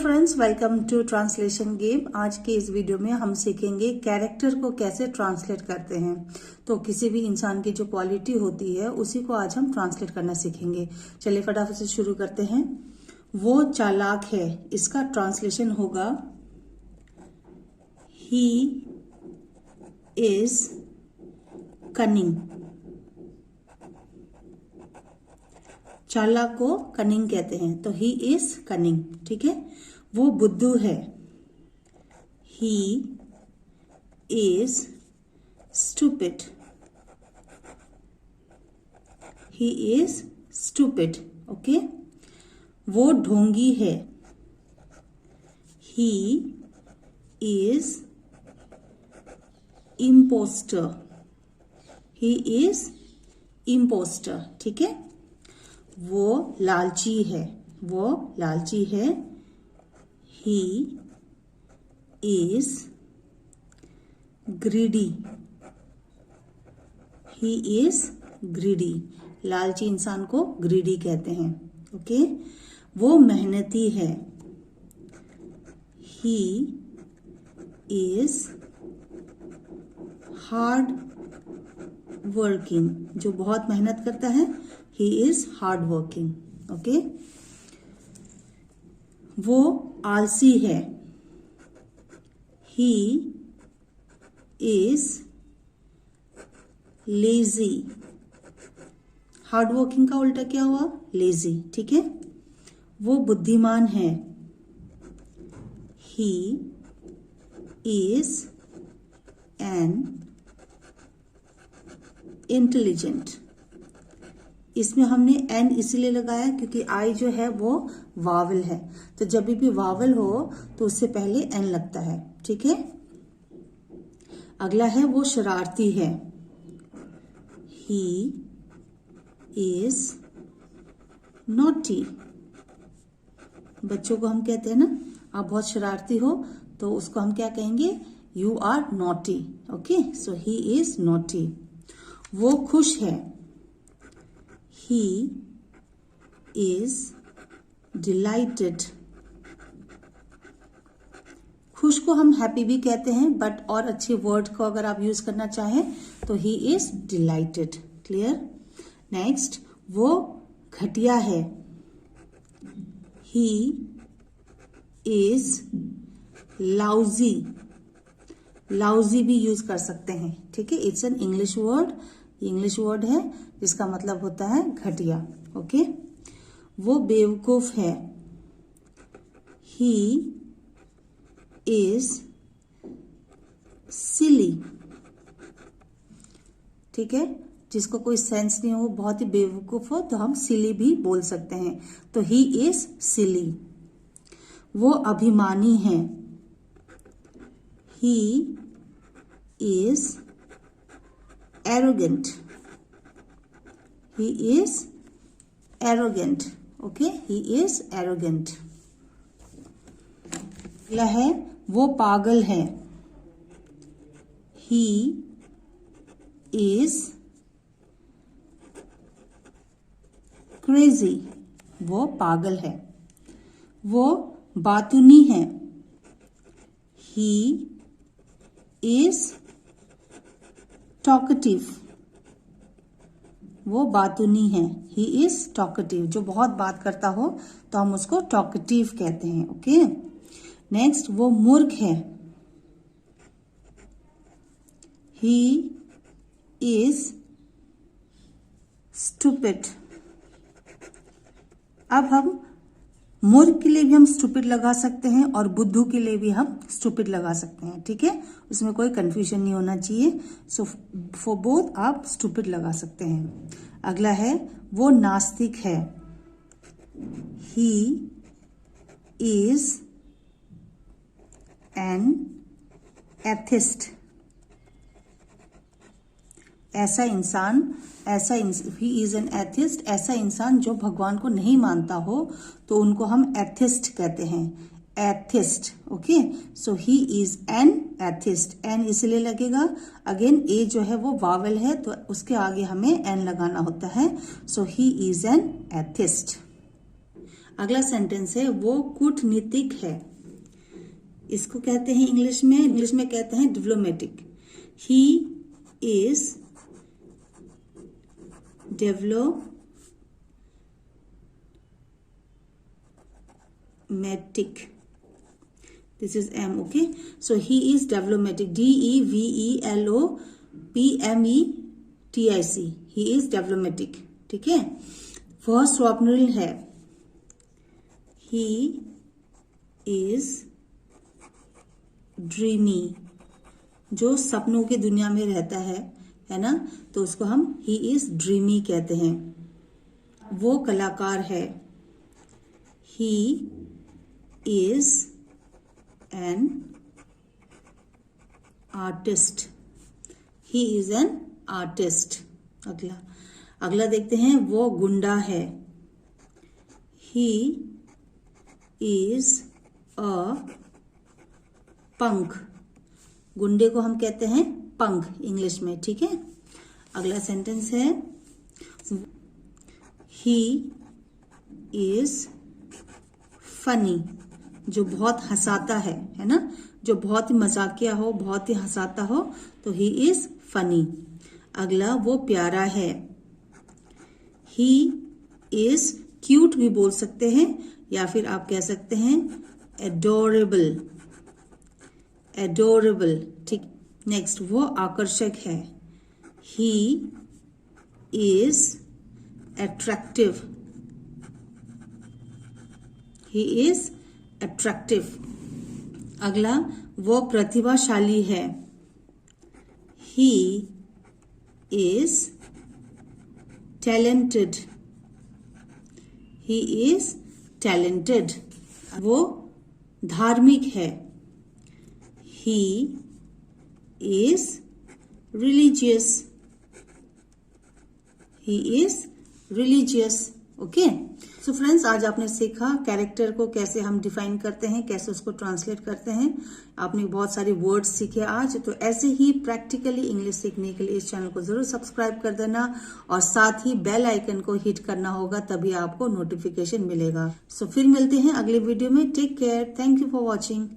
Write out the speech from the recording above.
Friends, welcome to translation game. आज के इस वीडियो में हम सीखेंगे कैरेक्टर को कैसे ट्रांसलेट करते हैं। तो किसी भी इंसान की जो क्वालिटी होती है उसी को आज हम ट्रांसलेट करना सीखेंगे। चलिए फटाफट से शुरू करते हैं। वो चालाक है, इसका ट्रांसलेशन होगा ही इज कनिंग। चालाक को कनिंग कहते हैं, तो ही इज कनिंग। ठीक है। वो बुद्धू है, he is stupid. He is stupid. Okay. वो ढोंगी है, he is impostor. He is impostor. ठीक है। वो लालची है, वो लालची है, he is greedy. He is greedy. लालची इंसान को ग्रीडी कहते हैं। ओके। वो मेहनती है, ही इज हार्ड वर्किंग। जो बहुत मेहनत करता है, he is hard working. Okay. वो आलसी है, he is lazy. Hard working का उल्टा क्या हुआ? लेजी। ठीक है। वो बुद्धिमान है, ही इज एन इंटेलिजेंट। इसमें हमने एन इसलिए लगाया क्योंकि आई जो है वो वावल है, तो जब भी वावल हो तो उससे पहले एन लगता है। ठीक है। अगला है वो शरारती है, ही इज नॉटी। बच्चों को हम कहते हैं ना, आप बहुत शरारती हो तो उसको हम क्या कहेंगे? You are naughty. Okay. So he is naughty. वो खुश है, he is delighted। खुश को हम हैप्पी भी कहते हैं, बट और अच्छे वर्ड को अगर आप यूज करना चाहें तो he is delighted। Clear. Next, वो घटिया है, he is lousy। लाउजी भी यूज कर सकते हैं। ठीक है। It's an English word. English word है जिसका मतलब होता है घटिया। ओके। वो बेवकूफ है, ही इज सिली। ठीक है। जिसको कोई सेंस नहीं हो, बहुत ही बेवकूफ हो, तो हम सिली भी बोल सकते हैं। तो ही इज सिली। वो अभिमानी है, he is arrogant। He is arrogant। Okay, he is arrogant। अगला है वो पागल है, he is crazy। वो पागल है। वो बातूनी है, he is टॉकेटिव। वो बातूनी है, ही इज टॉकेटिव। जो बहुत बात करता हो तो हम उसको टॉकेटिव कहते हैं। ओके। नेक्स्ट, वो मूर्ख है, ही इज स्टूपिड। अब हम मूर्ख के लिए भी हम स्टूपिड लगा सकते हैं और बुद्धू के लिए भी हम स्टूपिड लगा सकते हैं। ठीक है। उसमें कोई कंफ्यूजन नहीं होना चाहिए। सो फॉर बोथ आप स्टूपिड लगा सकते हैं। अगला है वो नास्तिक है, he is an atheist. He is an atheist. ऐसा इंसान जो भगवान को नहीं मानता हो तो उनको हम एथिस्ट कहते हैं। Atheist. Okay. So he is an atheist. An इसलिए लगेगा, अगेन ए जो है वो वावल है तो उसके आगे हमें एन लगाना होता है। सो ही इज एन एथिस्ट। अगला सेंटेंस है वो कूटनीतिक है। इसको कहते हैं इंग्लिश में कहते हैं diplomatic. He is diplomatic. This is M, okay? So he is diplomatic. DEVELOPMETIC. He is diplomatic. ठीक है। वह स्वप्निल है। He is dreamy. जो सपनों की दुनिया में रहता है ना, तो उसको हम he is dreamy कहते हैं। वो कलाकार है। He is an artist. He is an artist. अगला देखते हैं, वो गुंडा है। He is a punk. गुंडे को हम कहते हैं पंक इंग्लिश में, ठीक है। अगला सेंटेंस है, ही इज फनी, जो बहुत हंसाता है ना, जो बहुत ही मजाकिया हो, बहुत ही हंसाता हो, तो ही इज फनी। अगला, वो प्यारा है। ही इज क्यूट भी बोल सकते हैं, या फिर आप कह सकते हैं एडोरेबल। एडोरेबल, ठीक। नेक्स्ट, वो आकर्षक है। He is attractive. He is attractive. अगला, वो प्रतिभाशाली है। He is talented. He is talented. वो धार्मिक है। He is religious. He is religious. Okay. So friends, आज आपने सीखा कैरेक्टर को कैसे हम डिफाइन करते हैं, कैसे उसको ट्रांसलेट करते हैं। आपने बहुत सारे वर्ड्स सीखे आज। तो ऐसे ही प्रैक्टिकली इंग्लिश सीखने के लिए इस चैनल को जरूर सब्सक्राइब कर देना, और साथ ही बेल आइकन को हिट करना होगा, तभी आपको नोटिफिकेशन मिलेगा। सो फिर मिलते हैं अगले वीडियो में। Take care. Thank you for watching.